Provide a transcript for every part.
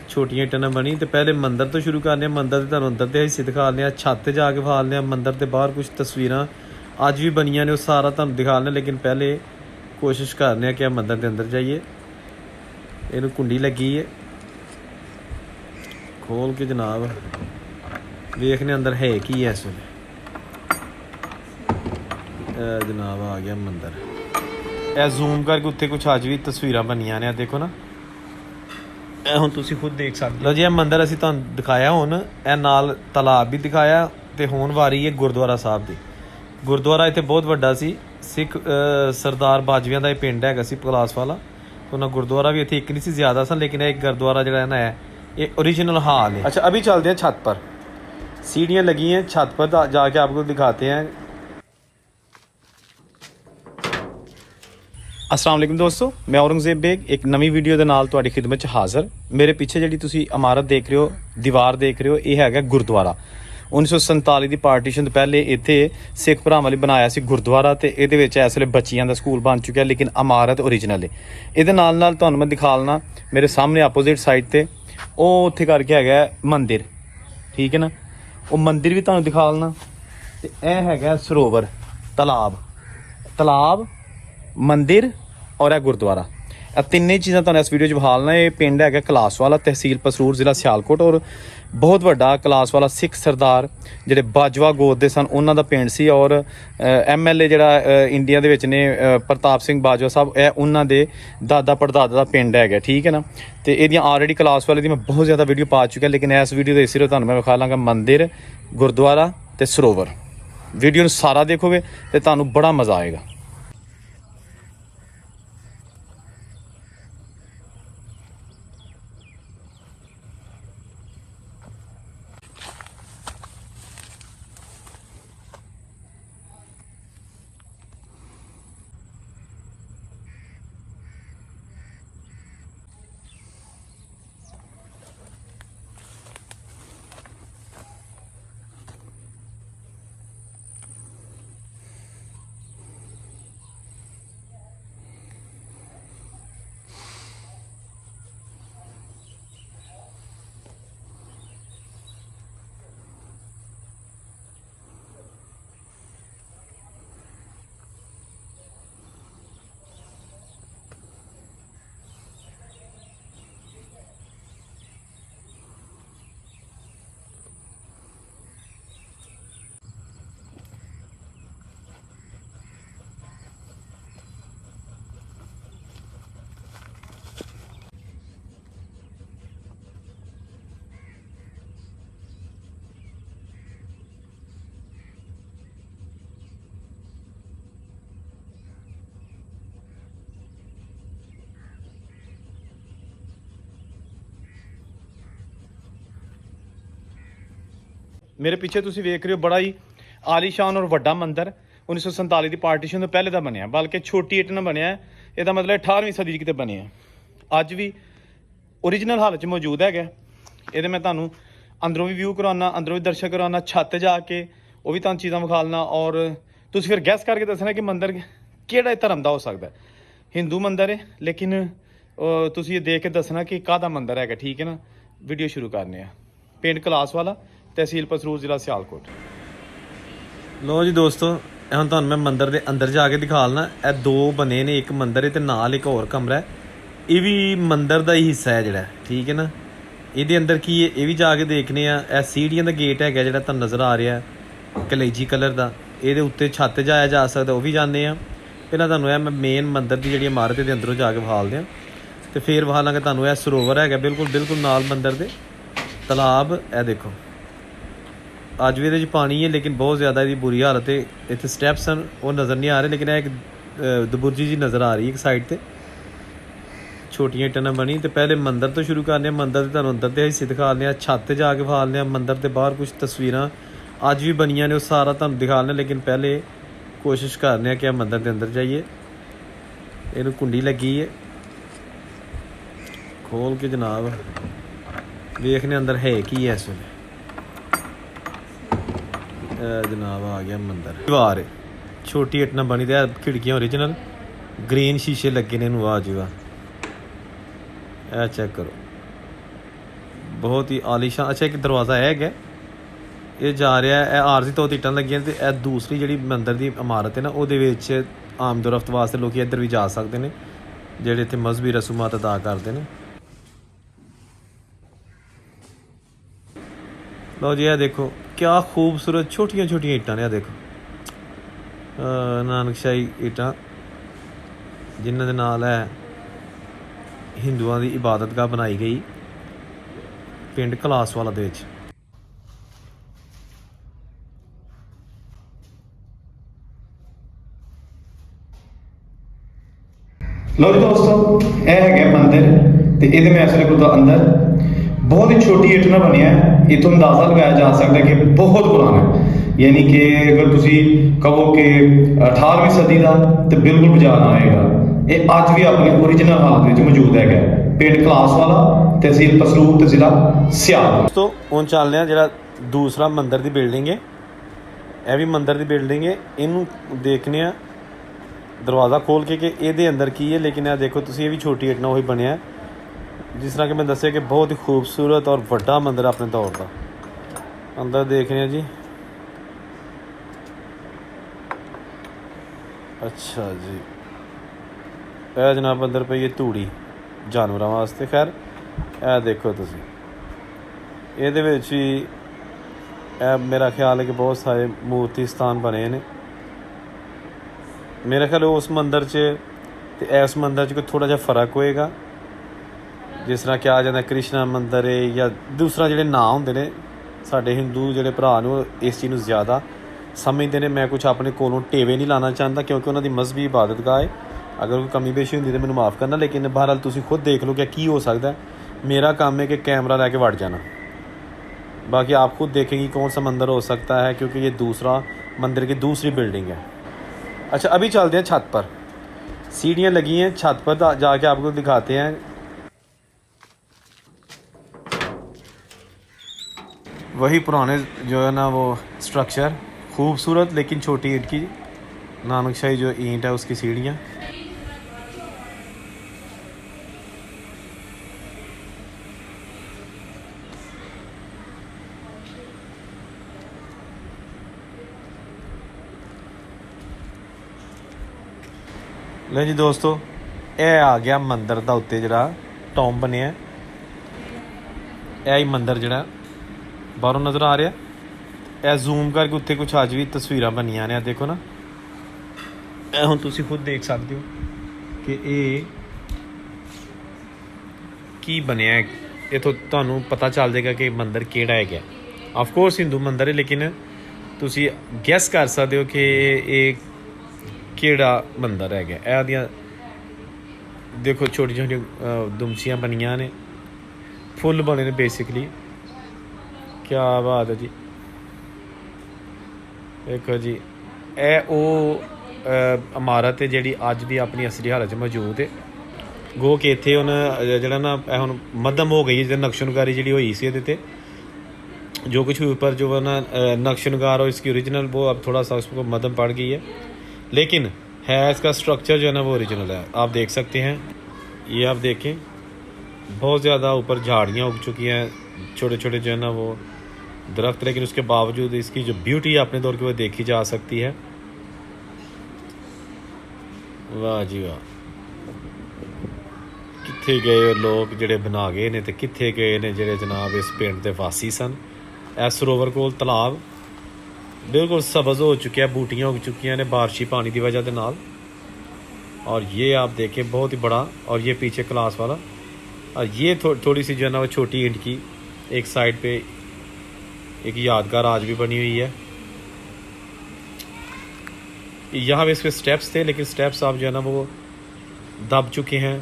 ਛੋਟੀਆਂ ਇੱਟਾਂ ਨਾਲ ਬਣੀ। ਤੇ ਪਹਿਲੇ ਮੰਦਰ ਤੋਂ ਸ਼ੁਰੂ ਕਰਨੇ ਆ। ਮੰਦਰ ਦੇ ਤੁਹਾਨੂੰ ਅੰਦਰ ਦੇ ਹਿੱਸੇ ਦਿਖਾ ਲਿਆ, ਛੱਤ ਤੇ ਜਾ ਕੇ ਵਿਖਾ ਲਿਆ। ਮੰਦਰ ਦੇ ਬਾਹਰ ਕੁਝ ਤਸਵੀਰਾਂ ਅੱਜ ਵੀ ਬਣੀਆਂ ਨੇ, ਉਹ ਸਾਰਾ ਤੁਹਾਨੂੰ ਦਿਖਾ ਲਿਆ। ਲੇਕਿਨ ਪਹਿਲੇ ਕੋਸ਼ਿਸ਼ ਕਰਨੇ ਆ ਕਿ ਆ ਮੰਦਰ ਦੇ ਅੰਦਰ ਜਾਈਏ। ਇਹਨੂੰ ਕੁੰਡੀ ਲੱਗੀ ਹੈ, ਖੋਲ ਕੇ ਜਨਾਬ ਵੇਖਨੇ ਅੰਦਰ ਹੈ ਕੀ ਹੈ। ਇਸ ਵੇਲੇ ਜਨਾਬ ਆ ਗਿਆ ਮੰਦਰ। ਇਹ ਜ਼ੂਮ ਕਰਕੇ ਉੱਤੇ ਕੁਛ ਅੱਜ ਵੀ ਤਸਵੀਰਾਂ ਬਣੀਆਂ ਨੇ, ਦੇਖੋ ਨਾ, ਇਹ ਹੁਣ ਤੁਸੀਂ ਖੁਦ ਦੇਖ ਸਕਦੇ ਹੋ ਜੀ। ਇਹ ਮੰਦਰ ਅਸੀਂ ਤੁਹਾਨੂੰ ਦਿਖਾਇਆ, ਹੁਣ ਇਹ ਨਾਲ ਤਲਾਬ ਵੀ ਦਿਖਾਇਆ। ਤੇ ਹੁਣ ਵਾਰੀ ਹੈ ਗੁਰਦੁਆਰਾ ਸਾਹਿਬ ਦੀ। ਗੁਰਦੁਆਰਾ ਇੱਥੇ ਬਹੁਤ ਵੱਡਾ ਸੀ, ਸਿੱਖ ਸਰਦਾਰ ਬਾਜਵਿਆਂ ਦਾ ਇਹ ਪਿੰਡ ਹੈਗਾ ਸੀ ਪਲਾਸ ਵਾਲਾ। ਉਹਨਾਂ ਗੁਰਦੁਆਰਾ ਵੀ ਇੱਥੇ ਇੱਕ ਨਹੀਂ ਸੀ, ਜ਼ਿਆਦਾ ਸਨ। ਲੇਕਿਨ ਇਹ ਗੁਰਦੁਆਰਾ ਜਿਹੜਾ ਹੈ ना है ये ओरिजिनल हाल है। अच्छा अभी चलते हैं छत पर, सीढ़ियाँ लगी हैं छत पर, जाके आपको दिखाते हैं। अस्सलाम वालेकुम दोस्तों, मैं औरंगजेब बेग एक नवी वीडियो ਦੇ ਨਾਲ ਤੁਹਾਡੀ ਖਿਦਮਤ 'ਚ ਹਾਜ਼ਰ। ਮੇਰੇ ਪਿੱਛੇ ਜਿਹੜੀ ਤੁਸੀਂ ਇਮਾਰਤ ਦੇਖ ਰਹੇ ਹੋ, ਦੀਵਾਰ ਦੇਖ ਰਹੇ ਹੋ, ਇਹ ਹੈਗਾ ਗੁਰਦੁਆਰਾ। 1947 ਦੀ ਪਾਰਟੀਸ਼ਨ ਤੋਂ ਪਹਿਲੇ ਇੱਥੇ ਸਿੱਖ ਭਰਾਵਾਂ ਲਈ ਬਣਾਇਆ ਸੀ ਗੁਰਦੁਆਰਾ। ਤੇ ਇਹਦੇ ਵਿੱਚ ਇਸ ਵੇਲੇ ਬੱਚਿਆਂ ਦਾ ਸਕੂਲ ਬਣ ਚੁੱਕਿਆ, ਲੇਕਿਨ ਇਮਾਰਤ ਓਰੀਜਨਲ ਹੈ। ਇਹਦੇ ਨਾਲ ਨਾਲ ਤੁਹਾਨੂੰ ਮੈਂ ਦਿਖਾ ਲਣਾ, ਮੇਰੇ ਸਾਹਮਣੇ ਆਪੋਜ਼ਿਟ ਸਾਈਡ ਤੇ ਉਹ ਉੱਥੇ ਕਰਕੇ ਹੈਗਾ ਮੰਦਿਰ, ਠੀਕ ਹੈ ਨਾ। ਉਹ ਮੰਦਿਰ ਵੀ ਤੁਹਾਨੂੰ ਦਿਖਾ ਲਣਾ। ਤੇ ਇਹ ਹੈਗਾ ਸਰੋਵਰ, ਤਲਾਬ, ਮੰਦਿਰ ਔਰ ਇਹ ਗੁਰਦੁਆਰਾ। ਇਹ ਤਿੰਨੇ ਚੀਜ਼ਾਂ ਤੁਹਾਨੂੰ ਇਸ ਵੀਡੀਓ 'ਚ ਵਿਖਾਲਣਾ। ਇਹ ਪਿੰਡ ਹੈਗਾ ਕਲਾਸਵਾਲਾ, ਤਹਿਸੀਲ ਪਸਰੂਰ, ਜ਼ਿਲ੍ਹਾ ਸਿਆਲਕੋਟ। ਔਰ ਬਹੁਤ ਵੱਡਾ ਕਲਾਸਵਾਲਾ ਸਿੱਖ ਸਰਦਾਰ ਜਿਹੜੇ ਬਾਜਵਾ ਗੋਤ ਦੇ ਸਨ, ਉਹਨਾਂ ਦਾ ਪਿੰਡ ਸੀ। ਔਰ MLA ਜਿਹੜਾ ਇੰਡੀਆ ਦੇ ਵਿੱਚ ਨੇ ਪ੍ਰਤਾਪ ਸਿੰਘ ਬਾਜਵਾ ਸਾਹਿਬ, ਇਹ ਉਹਨਾਂ ਦੇ ਦਾਦਾ ਪੜਦਾਦਾ ਦਾ ਪਿੰਡ ਹੈਗਾ, ਠੀਕ ਹੈ ਨਾ। ਤੇ ਇਹਦੀਆਂ ਆਲਰੇਡੀ ਕਲਾਸਵਾਲੇ ਦੀ ਮੈਂ ਬਹੁਤ ਜ਼ਿਆਦਾ ਵੀਡੀਓ ਪਾ ਚੁੱਕਿਆ, ਲੇਕਿਨ ਇਸ ਵੀਡੀਓ ਦੇ ਸਿਰਫ ਤੁਹਾਨੂੰ ਮੈਂ ਵਿਖਾ ਲਾਂਗਾ ਮੰਦਿਰ, ਗੁਰਦੁਆਰਾ ਤੇ ਸਰੋਵਰ। ਵੀਡੀਓ ਨੂੰ ਸਾਰਾ ਦੇਖੋਗੇ ਤੇ ਤੁਹਾਨੂੰ ਬੜਾ ਮਜ਼ਾ ਆਏਗਾ। ਮੇਰੇ ਪਿੱਛੇ ਤੁਸੀਂ ਵੇਖ ਰਹੇ ਹੋ ਬੜਾ ਹੀ ਆਲੀਸ਼ਾਨ ਔਰ ਵੱਡਾ ਮੰਦਿਰ 1947 ਦੀ ਪਾਰਟੀਸ਼ਨ ਤੋਂ ਪਹਿਲੇ ਦਾ ਬਣਿਆ, ਬਲਕਿ ਛੋਟੀ ਇੱਟ ਨਾਲ ਬਣਿਆ। ਇਹਦਾ ਮਤਲਬ 18ਵੀਂ ਸਦੀ 'ਚ ਕਿਤੇ ਬਣਿਆ। ਅੱਜ ਵੀ ਓਰੀਜਨਲ ਹਾਲਤ 'ਚ ਮੌਜੂਦ ਹੈਗਾ। ਇਹਦੇ ਮੈਂ ਤੁਹਾਨੂੰ ਅੰਦਰੋਂ ਵੀ ਵਿਊ ਕਰਾਉਣਾ, ਅੰਦਰੋਂ ਵੀ ਦਰਸ਼ਨ ਕਰਾਉਣਾ, ਛੱਤ ਜਾ ਕੇ ਉਹ ਵੀ ਤੁਹਾਨੂੰ ਚੀਜ਼ਾਂ ਵਿਖਾਲਣਾ। ਔਰ ਤੁਸੀਂ ਫਿਰ ਗੈਸ ਕਰਕੇ ਦੱਸਣਾ ਕਿ ਮੰਦਿਰ ਕਿਹੜਾ ਧਰਮ ਦਾ ਹੋ ਸਕਦਾ। ਹਿੰਦੂ ਮੰਦਿਰ ਹੈ, ਲੇਕਿਨ ਤੁਸੀਂ ਇਹ ਦੇਖ ਕੇ ਦੱਸਣਾ ਕਿ ਕਾਹਦਾ ਮੰਦਿਰ ਹੈਗਾ, ਠੀਕ ਹੈ ਨਾ। ਵੀਡੀਓ ਸ਼ੁਰੂ ਕਰਨੇ ਆ। ਪਿੰਡ ਕਲਾਸਵਾਲਾ, ਤਹਿਸੀਲ ਪਸਰੂਰ, ਜ਼ਿਲ੍ਹਾ ਸਿਆਲਕੋਟ। ਲੋ ਜੀ ਦੋਸਤੋ, ਹੁਣ ਤੁਹਾਨੂੰ ਮੈਂ ਮੰਦਿਰ ਦੇ ਅੰਦਰ ਜਾ ਕੇ ਦਿਖਾ ਲਣਾ। ਇਹ ਦੋ ਬਣੇ ਨੇ, ਇੱਕ ਮੰਦਿਰ ਹੈ ਤੇ ਨਾਲ ਇੱਕ ਹੋਰ ਕਮਰਾ ਹੈ। ਇਹ ਵੀ ਮੰਦਿਰ ਦਾ ਹੀ ਹਿੱਸਾ ਹੈ ਜਿਹੜਾ, ਠੀਕ ਹੈ ਨਾ। ਇਹਦੇ ਅੰਦਰ ਕੀ ਹੈ ਇਹ ਵੀ ਜਾ ਕੇ ਦੇਖਨੇ ਆ। ਇਹ ਸੀੜੀਆਂ ਦਾ ਗੇਟ ਹੈਗਾ ਜਿਹੜਾ ਤੁਹਾਨੂੰ ਨਜ਼ਰ ਆ ਰਿਹਾ, ਕਲੇਜੀ ਕਲਰ ਦਾ। ਇਹਦੇ ਉੱਤੇ ਛੱਤ ਜਾਇਆ ਜਾ ਸਕਦਾ, ਉਹ ਵੀ ਜਾਂਦੇ ਆ। ਪਹਿਲਾਂ ਤੁਹਾਨੂੰ ਇਹ ਮੈਂ ਮੇਨ ਮੰਦਿਰ ਦੀ ਜਿਹੜੀ ਇਮਾਰਤ ਦੇ ਅੰਦਰੋਂ ਜਾ ਕੇ ਵਿਖਾਲਦੇ ਹਾਂ, ਤੇ ਫਿਰ ਵਿਖਾ ਲਾਂਗੇ ਤੁਹਾਨੂੰ ਇਹ ਸਰੋਵਰ ਹੈਗਾ ਬਿਲਕੁਲ ਨਾਲ ਮੰਦਿਰ ਦੇ। ਤਲਾਬ ਇਹ ਦੇਖੋ, ਅੱਜ ਵੀ ਇਹਦੇ 'ਚ ਪਾਣੀ ਹੈ, ਲੇਕਿਨ ਬਹੁਤ ਜ਼ਿਆਦਾ ਇਹਦੀ ਬੁਰੀ ਹਾਲਤ ਹੈ। ਇੱਥੇ ਸਟੈਪਸ ਹਨ, ਉਹ ਨਜ਼ਰ ਨਹੀਂ ਆ ਰਹੇ, ਲੇਕਿਨ ਇਹ ਇੱਕ ਦਬੁਰਜੀ ਜੀ ਨਜ਼ਰ ਆ ਰਹੀ ਹੈ ਇੱਕ ਸਾਈਡ ਤੇ, ਛੋਟੀਆਂ ਇੱਟਾਂ ਨਾਲ ਬਣੀ। ਤੇ ਪਹਿਲੇ ਮੰਦਿਰ ਤੋਂ ਸ਼ੁਰੂ ਕਰਨੇ ਆ। ਮੰਦਿਰ ਦੇ ਤੁਹਾਨੂੰ ਅੰਦਰ ਦੇ ਹਿੱਸੇ ਦਿਖਾ ਲਿਆ, ਛੱਤ ਤੇ ਜਾ ਕੇ ਵਿਖਾ ਲਿਆ। ਮੰਦਿਰ ਦੇ ਬਾਹਰ ਕੁਝ ਤਸਵੀਰਾਂ ਅੱਜ ਵੀ ਬਣੀਆਂ ਨੇ, ਉਹ ਸਾਰਾ ਤੁਹਾਨੂੰ ਦਿਖਾ ਲਿਆ। ਲੇਕਿਨ ਪਹਿਲੇ ਕੋਸ਼ਿਸ਼ ਕਰਨੇ ਆ ਕਿ ਆ ਮੰਦਿਰ ਦੇ ਅੰਦਰ ਜਾਈਏ। ਇਹਨੂੰ ਕੁੰਡੀ ਲੱਗੀ ਹੈ, ਖੋਲ ਕੇ ਜਨਾਬ ਵੇਖਨੇ ਅੰਦਰ ਹੈ ਕੀ ਹੈ। ਇਸ ਵੇਲੇ ਜਨਾਬ ਆ ਗਿਆ ਮੰਦਿਰ। ਦੀਵਾਰ ਛੋਟੀ ਇੱਟ ਨਾਲ ਬਣੀ ਤੇ ਖਿੜਕੀਆਂ ਓਰੀਜਨਲ, ਗ੍ਰੀਨ ਸ਼ੀਸ਼ੇ ਲੱਗੇ ਨੇ ਇਹਨੂੰ। ਵਾਹ ਜੀ ਵਾਹ, ਇਹ ਚੈੱਕ ਕਰੋ। बहुत ही आलीशान। अच्छा, एक दरवाज़ा है ਇਹ ਜਾ ਰਿਹਾ ਹੈ, ਇਹ ਆਰਜ਼ੀ ਤੌਰ 'ਤੇ ਇੱਟਾਂ ਲੱਗੀਆਂ ਤੇ ਇਹ ਦੂਸਰੀ ਜਿਹੜੀ ਮੰਦਰ ਦੀ ਇਮਾਰਤ ਹੈ ਨਾ ਉਹਦੇ ਵਿੱਚ ਆਮਦ-ਓ-ਰਫ਼ਤ ਵਾਸਤੇ ਲੋਕ ਇੱਧਰ ਵੀ ਜਾ ਸਕਦੇ ਨੇ ਜਿਹੜੇ ਇੱਥੇ ਮਜ਼ਹਬੀ ਰਸੂਮਾਤ ਅਦਾ ਕਰਦੇ ਨੇ। ਲਓ ਜੀ, ਇਹ ਦੇਖੋ ਕਿਆ ਖੂਬਸੂਰਤ ਛੋਟੀਆਂ ਛੋਟੀਆਂ ਇੱਟਾਂ ਨੇ। ਇਹ ਦੇਖੋ ਨਾਨਕਸ਼ਾਹੀ ਇੱਟਾਂ ਜਿਨ੍ਹਾਂ ਦੇ ਨਾਲ ਹੈ ਹਿੰਦੂਆਂ ਦੀ ਇਬਾਦਤਗਾਹ ਬਣਾਈ ਗਈ ਪਿੰਡ ਕਲਾਸਵਾਲਾ ਦੇ ਵਿੱਚ। लो जी दोस्तों, यह है मंदिर तो ये मैं इसलिए गुरदा अंदर बहुत ही छोटी इट ना बनिया है। इतों अंदाज़ा लगाया जा सकता है कि बहुत पुराना है, यानी कि अगर तुम कहो कि 18वीं सदी का तो बिल्कुल बजाना आएगा। ये अज भी अपनी ओरिजिनल हालत में मौजूद है पिंड कलासवाला, तहसील पसरूर, तहसील सियालकोट। दोस्तों हम चल रहे हैं जो दूसरा मंदिर की बिल्डिंग है, यह भी मंदिर की बिल्डिंग है, इनू देखने दरवाज़ा खोल के कि ये अंदर की है। लेकिन यह देखो तुम, ये भी छोटी इट ना वही बनया जिस तरह कि मैं दसिया कि बहुत ही खूबसूरत और वड्डा मंदिर अपने दौर का। अंदर देख रहे हैं जी। अच्छा जी, यह जनाब अंदर पई है धूड़ी जानवरों वास्ते। खैर यह देखो तुम, ये मेरा ख्याल है कि बहुत सारे मूर्ति स्थान बने ने। मेरा ख्याल उस मंदिर च ते इस मंदिर च कोई थोड़ा जिहा फ़र्क होएगा। जिस तरह क्या जाता कृष्णा मंदिर है या दूसरा जिहड़े नाम होंदे ने, साडे हिंदू जिहड़े भरा ने इस चीज़ नूं ज़्यादा समझते हैं। मैं कुछ अपने कोलों टेवे नहीं लाना चाहता क्योंकि उन्होंने मजहबी इबादतगाह है। अगर कोई कमी पेशी होंदी तो मैनूं माफ़ करना, लेकिन बहरहाल तुसीं खुद देख लो क्या की हो सकता है। मेरा काम है कि कैमरा लैके वड़ जाना, बाकी आप खुद देखेंगे कौन सा मंदिर हो सकता है क्योंकि ये दूसरा मंदिर की दूसरी बिल्डिंग है। अच्छा, अभी चलते हैं छत पर, सीढ़ियाँ लगी हैं छत पर, जाके आपको दिखाते हैं। वही पुराने जो है ना वो स्ट्रक्चर, खूबसूरत लेकिन छोटी ईंट की नानकशाही जो ईंट है उसकी सीढ़ियाँ। ले जी दोस्तों, यह आ गया मंदिर का उत्ते जरा टॉम बनया, यह ही मंदिर जरा बाहरों नज़र आ रहा। यह जूम करके उत्ते कुछ अज भी तस्वीर बनिया ने, देखो ना, यह हुण तुसीं खुद देख सकते हो कि ये की बनया है। ये तो तुहानूं पता चल जाएगा कि मंदिर किहड़ा है। ऑफकोर्स हिंदू मंदिर है, लेकिन तुसीं गैस कर सकते हो कि ये किहड़ा मंदिर है। यह देखो छोटी छोटी दुमसियाँ बनिया ने, फुल बने ने बेसिकली। क्या बात है जी, देखो जी, इमारत है जी अज भी अपनी असली हालत मौजूद है। गो कि इत्थे हुण जिहड़ा ना हुण मद्धम हो गई, नक्शनकारी जी हुई सी इहदे ते जो कुछ भी ऊपर जो ना नक्शनकार और इसकी ओरिजिनल वो अब थोड़ा सा उसको मद्धम पड़ गई है, लेकिन है इसका स्ट्रक्चर जो है ना वो ओरिजिनल है। आप देख सकते हैं, ये आप देखें बहुत ज़्यादा ऊपर झाड़ियाँ उग चुकी हैं, छोटे छोटे जो है ना वो दरख्त, लेकिन उसके बावजूद इसकी जो ब्यूटी है अपने दौर की वो देखी जा सकती है। वाह जी वाह, कित्थे गए लोग जिहड़े बना गए ने, ते कित्थे गए ने जिहड़े जनाब इस पिंड दे वासी सन। इस सरोवर कोल तलाब बिल्कुल सब्ज़ हो चुके हैं, बूटियाँ उग चुकी हैं बारिशी पानी की वजह के नाल। और ये आप देखें बहुत ही बड़ा, और ये पीछे क्लास वाला, और ये थोड़ी सी जो है ना वो छोटी ईंट की एक साइड पे एक यादगार आज भी बनी हुई है। यहाँ पे इसके स्टेप्स थे, लेकिन स्टेप्स आप जो है ना वो दब चुके हैं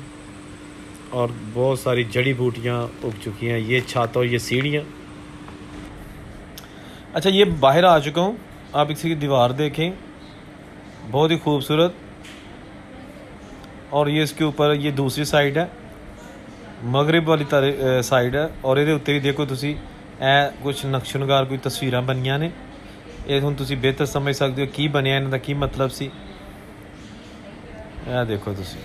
और बहुत सारी जड़ी बूटियाँ उग चुकी हैं। ये छत और ये सीढ़ियाँ। अच्छा, ये बाहर आ चुका हूँ, आप इसकी दीवार देखें बहुत ही खूबसूरत, और ये इसके ऊपर ये दूसरी साइड है, मगरिब वाली साइड है, और ये उत्ते भी देखो तुसी ए कुछ नक्शनगार कोई तस्वीरां बनिया ने। ये हुण तुसी बेहतर समझ सकते हो की बनया, इन्हां दा की मतलब सी। ए देखो तुसी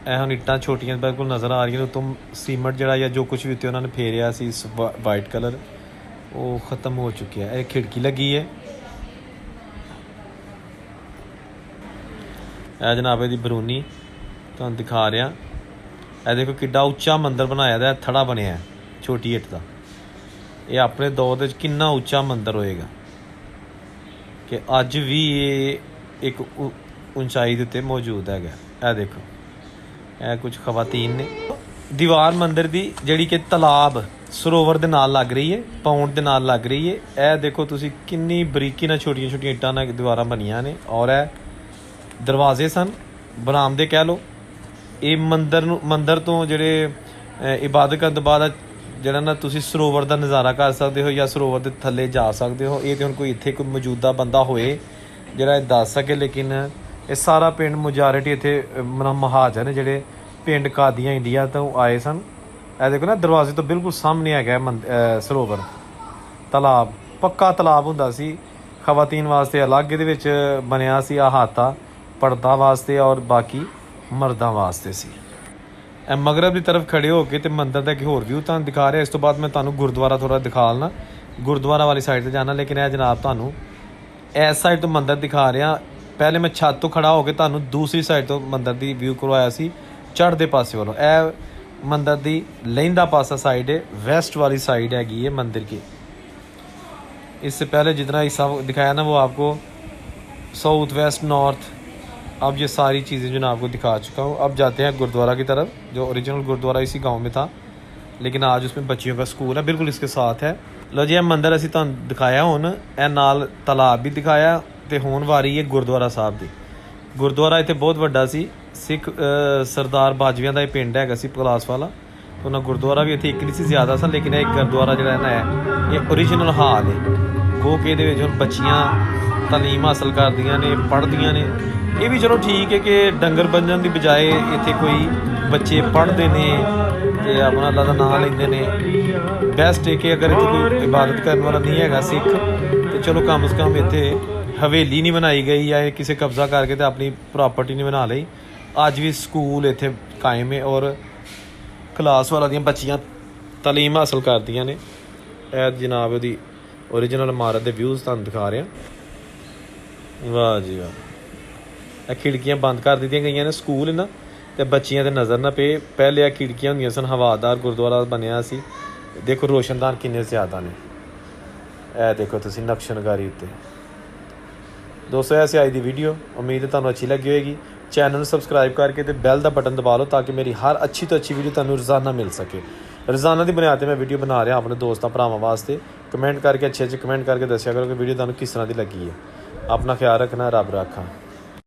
ਇਹ ਹੁਣ ਇੱਟਾਂ ਛੋਟੀਆਂ ਬਿਲਕੁਲ ਨਜ਼ਰ ਆ ਰਹੀਆਂ ਨੇ, ਉਤੋਂ ਸੀਮੈਂਟ ਜਿਹੜਾ ਜਾਂ ਜੋ ਕੁਝ ਵੀ ਉੱਤੇ ਉਹਨਾਂ ਨੇ ਫੇਰਿਆ ਸੀ ਵਾਈਟ ਕਲਰ, ਉਹ ਖਤਮ ਹੋ ਚੁੱਕਿਆ। ਇਹ ਖਿੜਕੀ ਲੱਗੀ ਹੈ। ਇਹ ਜਨਾਬ ਇਹਦੀ ਬਰੂਨੀ ਤੁਹਾਨੂੰ ਦਿਖਾ ਰਿਹਾ। ਇਹ ਦੇਖੋ ਕਿੱਡਾ ਉੱਚਾ ਮੰਦਿਰ ਬਣਾਇਆ ਦਾ, ਥੜਾ ਬਣਿਆ ਛੋਟੀ ਇੱਟ ਦਾ। ਇਹ ਆਪਣੇ ਦੌਰ ਦੇ ਵਿੱਚ ਕਿੰਨਾ ਉੱਚਾ ਮੰਦਿਰ ਹੋਏਗਾ ਕਿ ਅੱਜ ਵੀ ਇਹ ਇੱਕ ਉਚਾਈ ਦੇ ਉੱਤੇ ਮੌਜੂਦ ਹੈਗਾ। ਇਹ ਦੇਖੋ, ਇਹ ਕੁਝ ਖਵਾਤੀਨ ਨੇ। ਦੀਵਾਰ ਮੰਦਿਰ ਦੀ ਜਿਹੜੀ ਕਿ ਤਲਾਬ ਸਰੋਵਰ ਦੇ ਨਾਲ ਲੱਗ ਰਹੀ ਹੈ, ਪੌਂਡ ਦੇ ਨਾਲ ਲੱਗ ਰਹੀ ਹੈ। ਇਹ ਦੇਖੋ ਤੁਸੀਂ ਕਿੰਨੀ ਬਰੀਕੀ ਨਾਲ ਛੋਟੀਆਂ ਛੋਟੀਆਂ ਇੱਟਾਂ ਨਾਲ ਦੀਵਾਰਾਂ ਬਣੀਆਂ ਨੇ। ਔਰ ਇਹ ਦਰਵਾਜ਼ੇ ਸਨ, ਬਰਾਮਦੇ ਕਹਿ ਲਓ। ਇਹ ਮੰਦਿਰ ਤੋਂ ਜਿਹੜੇ ਇਬਾਦਤ ਕਰਨ ਤੋਂ ਬਾਅਦ ਜਿਹੜਾ ਨਾ ਤੁਸੀਂ ਸਰੋਵਰ ਦਾ ਨਜ਼ਾਰਾ ਕਰ ਸਕਦੇ ਹੋ ਜਾਂ ਸਰੋਵਰ ਦੇ ਥੱਲੇ ਜਾ ਸਕਦੇ ਹੋ। ਇਹ ਤੇ ਹੁਣ ਕੋਈ ਇੱਥੇ ਕੋਈ ਮੌਜੂਦਾ ਬੰਦਾ ਹੋਏ ਜਿਹੜਾ ਇਹ ਦੱਸ ਸਕੇ, ਲੇਕਿਨ ਇਹ ਸਾਰਾ ਪਿੰਡ ਮੈਜੋਰਿਟੀ ਇੱਥੇ ਮਹਾਜਨ ਜਿਹੜੇ ਪਿੰਡ ਕਾਦੀਆਂ ਇੰਡੀਆ ਤੋਂ ਆਏ ਸਨ। ਇਹ ਦੇਖੋ ਨਾ, ਦਰਵਾਜ਼ੇ ਤੋਂ ਬਿਲਕੁਲ ਸਾਹਮਣੇ ਹੈਗਾ ਸਰੋਵਰ, ਤਾਲਾਬ, ਪੱਕਾ ਤਾਲਾਬ ਹੁੰਦਾ ਸੀ। ਖਵਾਤੀਨ ਵਾਸਤੇ ਅਲੱਗ ਇਹਦੇ ਵਿੱਚ ਬਣਿਆ ਸੀ ਅਹਾਤਾ, ਪਰਦਾ ਵਾਸਤੇ, ਔਰ ਬਾਕੀ ਮਰਦਾਂ ਵਾਸਤੇ ਸੀ। ਇਹ ਮਗਰਬ ਦੀ ਤਰਫ ਖੜੇ ਹੋ ਕੇ ਤੇ ਮੰਦਿਰ ਦਾ ਇੱਕ ਹੋਰ ਵਿਊ ਤੁਹਾਨੂੰ ਦਿਖਾ ਰਿਹਾ। ਇਸ ਤੋਂ ਬਾਅਦ ਮੈਂ ਤੁਹਾਨੂੰ ਗੁਰਦੁਆਰਾ ਥੋੜ੍ਹਾ ਦਿਖਾ ਲਣਾ, ਗੁਰਦੁਆਰਾ ਵਾਲੀ ਸਾਈਡ 'ਤੇ ਜਾਣਾ। ਲੇਕਿਨ ਇਹ ਜਨਾਬ ਤੁਹਾਨੂੰ ਇਸ ਸਾਈਡ ਤੋਂ ਮੰਦਿਰ ਦਿਖਾ ਰਿਹਾ। ਪਹਿਲੇ ਮੈਂ ਛੱਤ ਤੋਂ ਖੜਾ ਹੋ ਕੇ ਤੁਹਾਨੂੰ ਦੂਸਰੀ ਸਾਈਡ ਤੋਂ ਮੰਦਿਰ ਦੀ ਵਿਊ ਕਰਵਾਇਆ ਸੀ, ਚੜ੍ਹਦੇ ਪਾਸੇ ਵੱਲੋਂ। ਇਹ ਮੰਦਿਰ ਦੀ ਲਹਿੰਦਾ ਪਾਸਾ ਸਾइड है, वेस्ट वाली साइड हैगी ये मंदिर की। इससे पहले जितना हिस्सा दिखाया ना वो आपको साउथ वेस्ट नॉर्थ, अब ये सारी चीज़ें जो मैं आपको दिखा चुका हूँ। अब जाते हैं गुरुद्वारा की तरफ, जो ओरिजिनल गुरुद्वारा इसी गांव में था, लेकिन आज उसमें बच्चियों का स्कूल है, बिल्कुल इसके साथ है। लो जी, मंदिर असीं तुहानूं दिखाया हुण, ए नाल तालाब भी दिखाया ते हुण वारी है गुरुद्वारा साहब दी। गुरुद्वारा इत्थे बहुत वड्डा सी, सिख सरदार बाजवियां दा पिंड हैगा सी पलास वाला। तो उन्होंने गुरुद्वारा भी इत्थे एक नहीं सी ज़्यादा सा, लेकिन एक गुरुद्वारा जिहड़ा है ना ये ओरिजिनल हाल है। गो के इहदे विच हुण बच्चियां तालीम हासिल करदियां ने, पढ़दियां ने। ये भी चलो ठीक है कि डंगर बंजन की बजाय इत्थे कोई बच्चे पढ़ते ने ते अपना अल्लाह दा नाम लैंदे ने। बेस्ट है कि अगर इत्थे कोई इबादत करने वाला नहीं हैगा सिख, तो चलो कम से कम इत्थे हवेली नहीं बनाई गई या किसी कब्जा करके तो अपनी प्रॉपर्टी नहीं बना ली। अज भी स्कूल इत्थे कायम है और क्लास वाला दियां बच्चियां तालीम हासिल करदियां ने। जनाब दी ओरिजिनल इमारत के व्यूज़ तुहानूं दिखा रहे हैं। वाह जी वाह, खिड़कियां बंद कर दित्तियां गईयां ने, स्कूल है ना, तो बच्चियां ते नज़र ना पे। पहले खिड़कियां होंदियां सन, हवादार गुरुद्वारा बनिया सी। देखो रोशनदान किन्ने ज़्यादा ने। ए देखो तुसीं नक्श नगारी उत्ते। दोस्तों ऐसे आई दी वीडियो, उम्मीद है तुहानूं अच्छी लगी होएगी। चैनल को सबसक्राइब करके तो बैल का बटन दबा लो, ताकि मेरी हर अच्छी तो अच्छी वीडियो तुहानूं रोज़ाना मिल सके। रोज़ाना की बुनियाद पर मैं वीडियो बना रहा अपने दोस्तों भरावां वास्ते। कमेंट करके अच्छे कमेंट करके दस्या करो कि वीडियो तुहानूं किस तरह की लगी है। अपना ख्याल रखना, रब रखा।